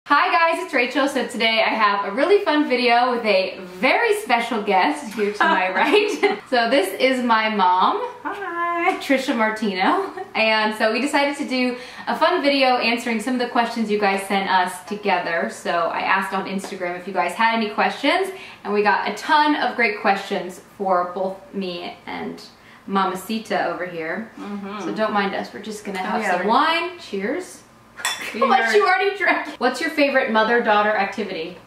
Hi guys, it's Rachel. So today I have a really fun video with a very special guest here to my right. So this is my mom. Hi. Trisha Martino. And so we decided to do a fun video answering some of the questions you guys sent us together. So I asked on Instagram if you guys had any questions, and we got a ton of great questions for both me and Mamacita over here. So don't mind us, we're just gonna have some wine. Cheers. What you already drank. What's your favorite mother-daughter activity?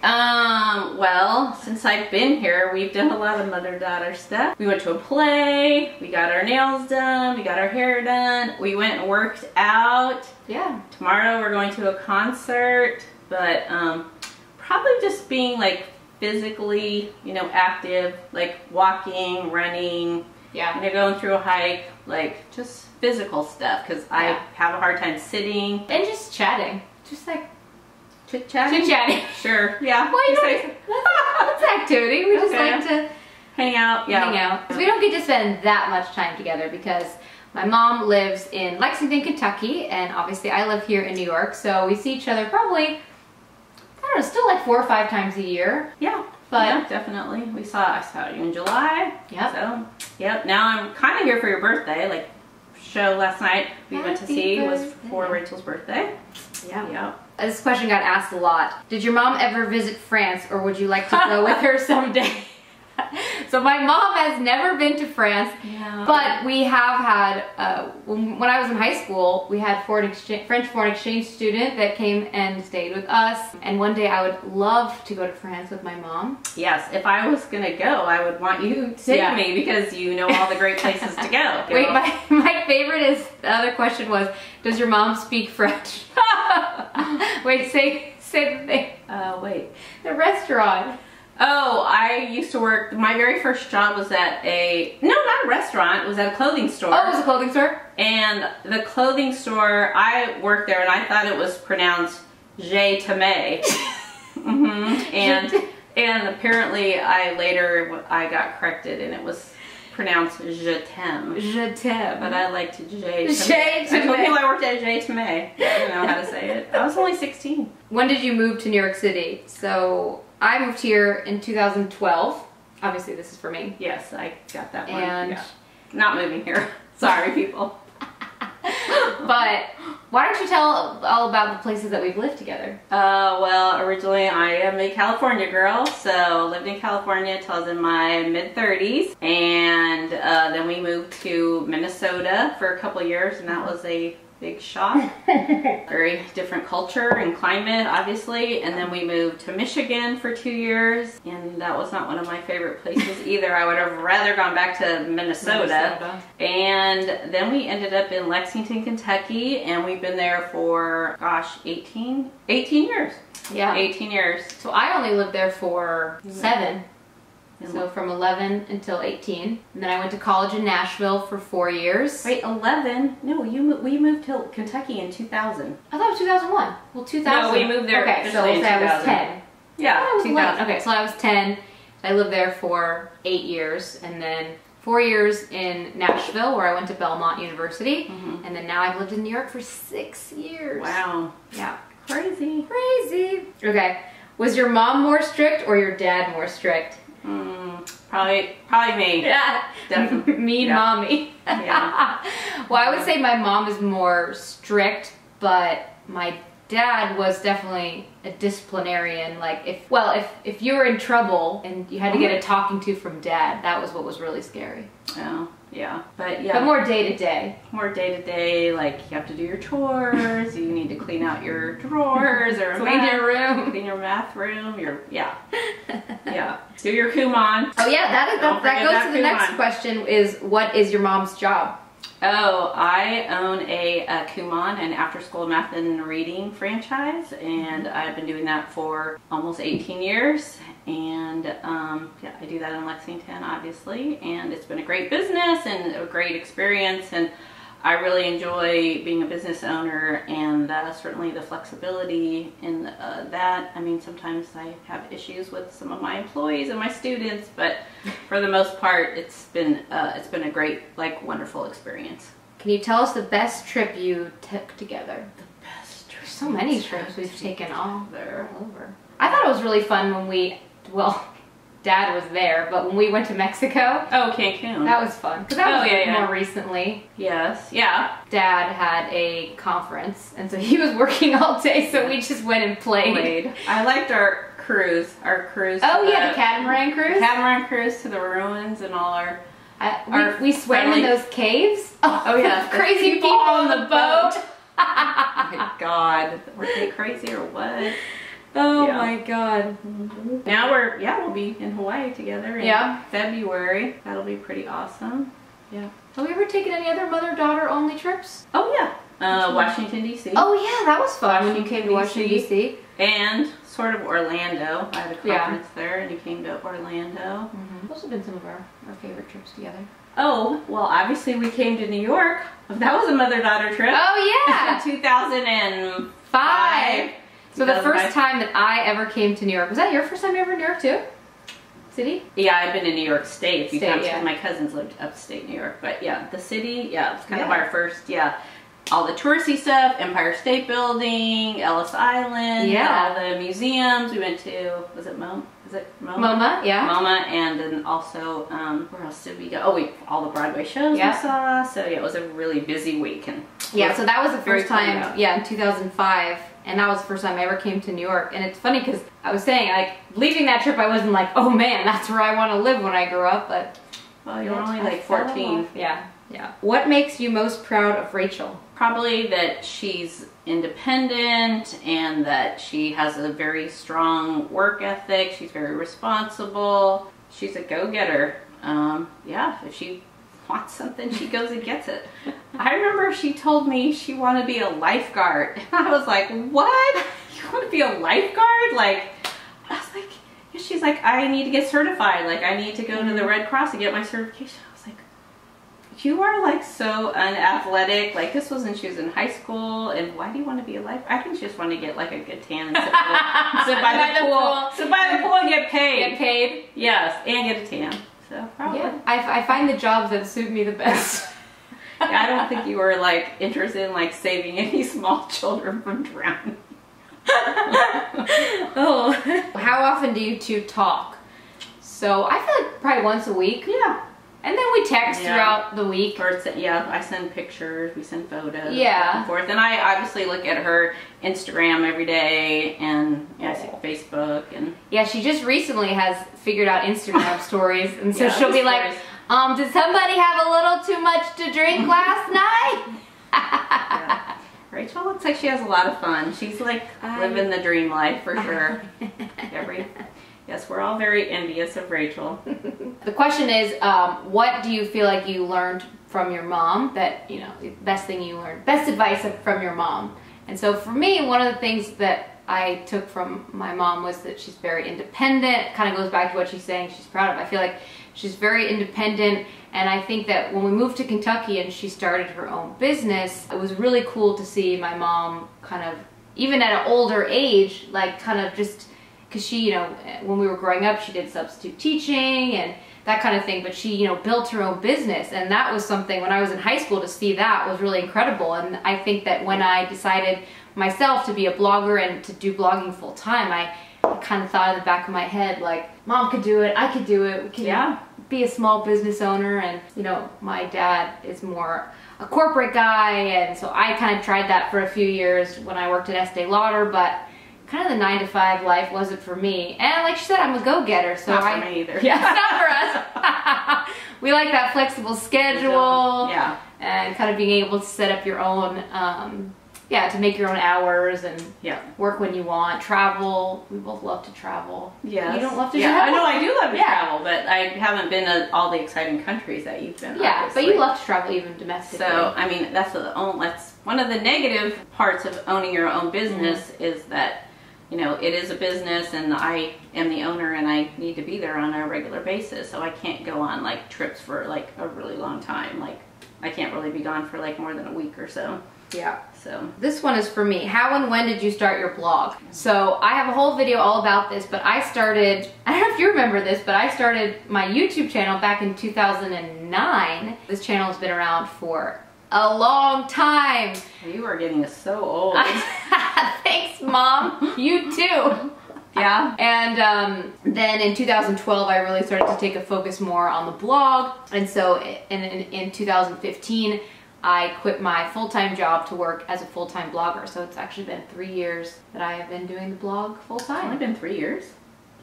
Well, since I've been here, we've done a lot of mother-daughter stuff. We went to a play, we got our nails done, we got our hair done, we went and worked out. Yeah. Tomorrow we're going to a concert, but probably just being like physically, you know, active, like walking, running, going through a hike, like just physical stuff, because I have a hard time sitting. And just chatting. Just like chit-chatting? Chit-chatting. Sure, yeah. Well, you know, that's activity. We just like to hang out. Hang out. We don't get to spend that much time together because my mom lives in Lexington, Kentucky, and obviously I live here in New York, so we see each other probably, I don't know, still like 4 or 5 times a year. Yeah. But yeah, definitely. I saw you in July. Yep. So, yep. Now I'm kind of here for your birthday. Like, show last night we went to see was for Rachel's birthday. Yeah. Yep. This question got asked a lot. Did your mom ever visit France, or would you like to go with her someday? So my mom has never been to France, but we have had, when I was in high school, we had French foreign exchange student that came and stayed with us. And one day I would love to go to France with my mom. Yes, if I was gonna go, I would want you to take me because you know all the great places to go. Wait, my favorite is, the other question was, does your mom speak French? Wait, say the thing. Wait. The restaurant. Oh, I used to work, my very first job was at not a restaurant, it was at a clothing store. Oh, it was a clothing store? And the clothing store, I worked there and I thought it was pronounced Je t'aime. And apparently I got corrected and it was pronounced Je t'aime. Je t'aime. But I liked Je t'aime. I told people I worked at Je t'aime. I didn't know how to say it. I was only 16. When did you move to New York City? So I moved here in 2012. Obviously this is for me. Yes, I got that one. And not moving here. Sorry, people. But why don't you tell all about the places that we've lived together? Well, originally I am a California girl, so lived in California till I was in my mid-30s, and then we moved to Minnesota for a couple years, and that was a big shock. Very different culture and climate, obviously. And then we moved to Michigan for 2 years, and that was not one of my favorite places either. I would have rather gone back to Minnesota. And then we ended up in Lexington, Kentucky, and we've been there for, gosh, 18 years. Yeah. 18 years. So I only lived there for 7. So from 11 until 18. And then I went to college in Nashville for 4 years. Wait, 11? No, we moved to Kentucky in 2000. I thought it was 2001. Well, 2000. No, we moved there. Okay, so we'll say I was 10. Yeah, 2000. Okay, so I was 10. I lived there for 8 years, and then 4 years in Nashville, where I went to Belmont University, and then now I've lived in New York for 6 years. Wow. Yeah. Crazy. Crazy. Okay. Was your mom more strict or your dad more strict? Probably me. Yeah. Definitely. Me, mommy. Yeah. Well, I would say my mom is more strict, but my dad was definitely a disciplinarian. Like, if you were in trouble and you had to get a talking to from dad, that was what was really scary. Oh, yeah. But more day to day. More day to day, like you have to do your chores, you need to clean out your drawers or clean your room. Clean your math room, yeah. Do your Kumon. Oh yeah, that goes to the next question is, what is your mom's job? Oh, I own a Kumon, an after-school math and reading franchise, and I've been doing that for almost 18 years. And yeah, I do that in Lexington, obviously, and it's been a great business and a great experience, and I really enjoy being a business owner, and certainly the flexibility in that. I mean, sometimes I have issues with some of my employees and my students, but for the most part, it's been a great, wonderful experience. Can you tell us the best trip you took together? The best trip. so many trips we've taken all there. over. I thought it was really fun when we, well, Dad was there, but when we went to Mexico. Oh, Cancun. That was fun. Because that was more recently. Yes, yeah. Dad had a conference, and so he was working all day, so we just went and played. I liked our cruise. Oh yeah, the catamaran cruise? Catamaran cruise to the ruins and all our... we swam in those caves. Oh yeah. Crazy people on the boat. Oh my God. Were they crazy or what? Oh my God. Now we'll be in Hawaii together in February. That'll be pretty awesome. Yeah. Have we ever taken any other mother-daughter only trips? Oh yeah. Washington, D.C. Oh yeah, that was fun when you came to Washington, D.C. And sort of Orlando. I had a conference there and you came to Orlando. Those have been some of our favorite trips together. Oh, well obviously we came to New York. That was a mother-daughter trip. Oh yeah. 2005. So the first time that I ever came to New York, was that your first time ever in New York too? City? Yeah, I've been in New York State a few times because my cousins lived upstate New York. But yeah, the city, it's kind of our first, all the touristy stuff, Empire State Building, Ellis Island, all the museums. We went to, was it MoMA? MoMA, yeah. MoMA, and then also, where else did we go? Oh, all the Broadway shows we saw. So yeah, it was a really busy week. And so that was the first time, in 2005. And that was the first time I ever came to New York. And it's funny because I was saying, like, leaving that trip, I wasn't like, oh man, that's where I want to live when I grow up. But well, you're only like 14. Yeah. What makes you most proud of Rachel? Probably that she's independent and that she has a very strong work ethic. She's very responsible. She's a go-getter. If she wants something, she goes and gets it. I remember she told me she wanted to be a lifeguard. And I was like, what? You want to be a lifeguard? Like, I was like, she's like, I need to get certified. Like, I need to go to the Red Cross and get my certification. I was like, you are like so unathletic. Like, this was when she was in high school. And why do you want to be a lifeguard? I think she just wanted to get like a good tan and sit by the pool. Sit by the pool and get paid. Get paid? Yes, and get a tan. So probably. Yeah, I find the jobs that suit me the best. I don't think you were like interested in like saving any small children from drowning. Oh. How often do you two talk? So I feel like probably once a week. Yeah. And then we text throughout the week. Or I send pictures, we send photos back and forth. And I obviously look at her Instagram every day and I see Facebook and she just recently has figured out Instagram stories, and so she'll be like, did somebody have a little too much to drink last night? Rachel looks like she has a lot of fun. She's like living the dream life for sure. Yes, we're all very envious of Rachel. The question is, what do you feel like you learned from your mom that, the best thing you learned, best advice from your mom? And so for me, one of the things that I took from my mom was that she's very independent. It kind of goes back to what she's saying she's proud of. I feel like she's very independent, and I think that when we moved to Kentucky and she started her own business, it was really cool to see my mom kind of, even at an older age, like kind of just, because she, when we were growing up, she did substitute teaching and that kind of thing, but she, built her own business, and that was something when I was in high school to see that was really incredible. And I think that when I decided myself to be a blogger and to do blogging full time, I kind of thought in the back of my head, like, Mom could do it, I could do it, we can be a small business owner. And my dad is more a corporate guy, and so I kind of tried that for a few years when I worked at Estee Lauder, but kind of the 9-to-5 life wasn't for me. And like she said, I'm a go-getter, so not for me either. Yeah, it's not for us. We like that flexible schedule, and kind of being able to set up your own, to make your own hours and work when you want, travel. We both love to travel. Yeah. You don't love to travel? I know I do love to travel, but I haven't been to all the exciting countries that you've been. Yeah, obviously. but you love to travel even domestically. So, I mean, that's one of the negative parts of owning your own business is that, it is a business and I am the owner and I need to be there on a regular basis. So I can't go on like trips for like a really long time. Like I can't really be gone for like more than a week or so. Yeah. So this one is for me. How and when did you start your blog? So I have a whole video all about this, but I don't know if you remember this, but I started my YouTube channel back in 2009. This channel has been around for a long time. You are getting so old. Thanks, Mom. You too. Yeah. And then in 2012, I really started to take a focus more on the blog. And so in 2015, I quit my full-time job to work as a full-time blogger. So it's actually been 3 years that I have been doing the blog full-time. It's only been 3 years?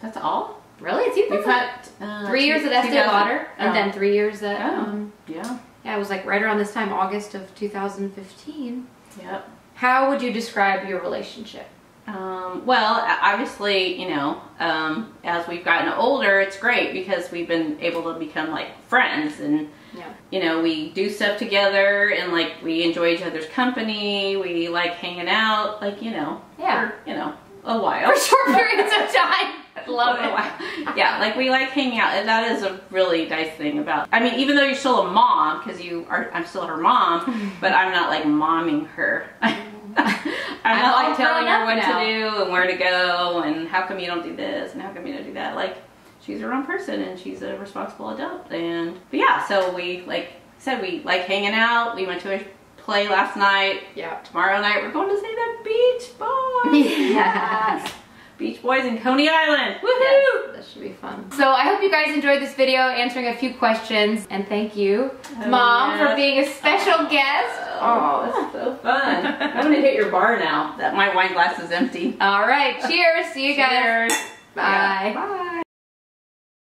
That's all? Really? It seems We've like had 3 years at Estee Lauder, and then 3 years at yeah. Yeah, it was like right around this time, August of 2015. Yep. How would you describe your relationship? Well, obviously, you know, as we've gotten older, it's great because we've been able to become like friends, and you know, we do stuff together, and like we enjoy each other's company. We like hanging out, like, you know, for, you know, a while, for short periods of time. I love it. Yeah, like we like hanging out, and that is a really nice thing about. I mean, even though you're still a mom, because I'm still her mom, but I'm not like momming her. I'm not like telling her what to do and where to go and how come you don't do this and how come you don't do that. Like, she's her own person and she's a responsible adult. But yeah, so we, like I said, we like hanging out. We went to a play last night. Yeah. Tomorrow night we're going to see the Beach Boys. Yes. Beach Boys in Coney Island. Woohoo! Yes, that should be fun. So I hope you guys enjoyed this video, answering a few questions, and thank you, Mom, for being a special guest. Oh, that's so fun. I'm gonna hit your bar now. That my wine glass is empty. All right, cheers. See you guys. Cheers. Bye. Yeah. Bye.